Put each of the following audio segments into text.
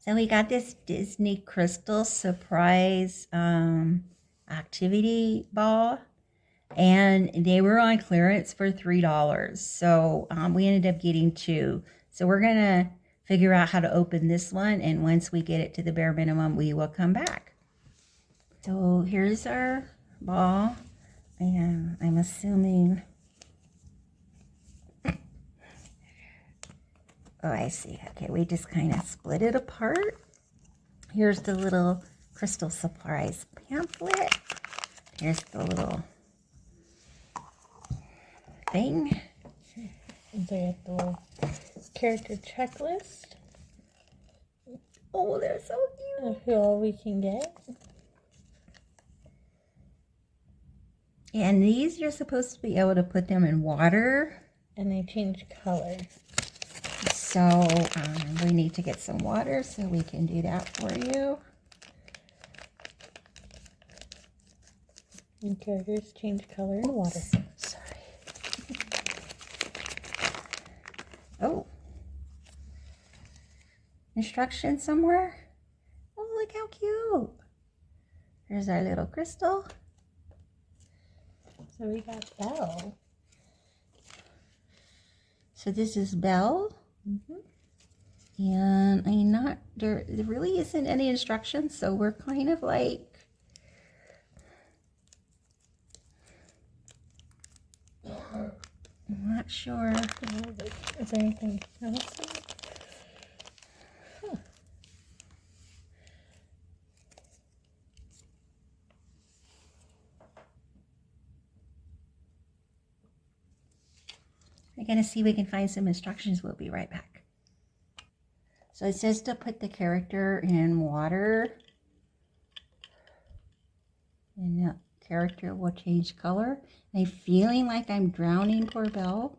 So we got this Disney Crystal surprise activity ball, and they were on clearance for $3. So we ended up getting two. So we're gonna figure out how to open this one, and once we get it to the bare minimum, we will come back. So here's our ball, and I'm assuming, oh, I see. Okay, we just kind of split it apart. Here's the little crystal surprise pamphlet. Here's the little thing. They have the little character checklist. Oh, they're so cute. Of who all we can get. And these, you're supposed to be able to put them in water. And they change color. So we need to get some water so we can do that for you. And characters change color in water. Sorry. Oh. Instructions somewhere? Oh, look how cute. Here's our little crystal. So we got Belle. So this is Belle. Mm-hmm. And I'm not, there really isn't any instructions, so we're kind of like, I'm not sure. Is there anything else? Huh. We're going to see if we can find some instructions. We'll be right back. So it says to put the character in water. And the character will change color. I'm feeling like I'm drowning poor Belle.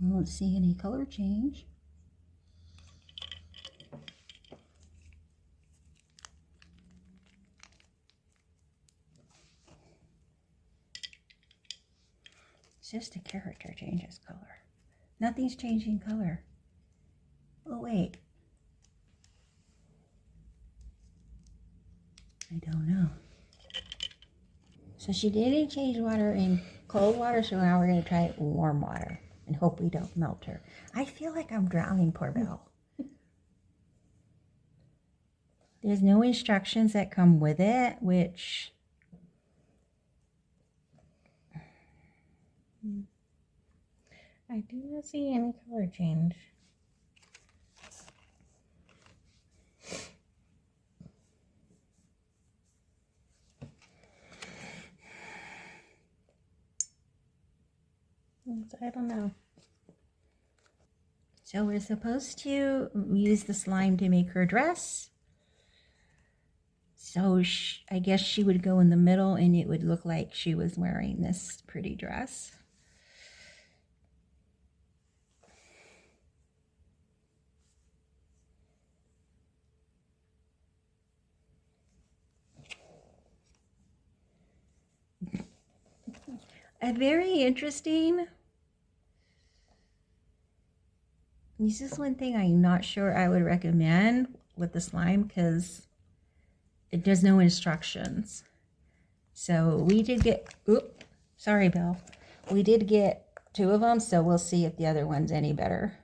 I don't see any color change. It's just a character changes color. Nothing's changing color. Oh, wait. I don't know. So she didn't change water in cold water, so now we're going to try warm water and hope we don't melt her. I feel like I'm drowning poor Belle. There's no instructions that come with it, which... I do not see any color change. I don't know. So we're supposed to use the slime to make her dress. So I guess she would go in the middle and it would look like she was wearing this pretty dress. Very interesting. This is one thing I'm not sure I would recommend with the slime because there's no instructions. So we did get, oops, sorry Belle. We did get two of them, so we'll see if the other one's any better.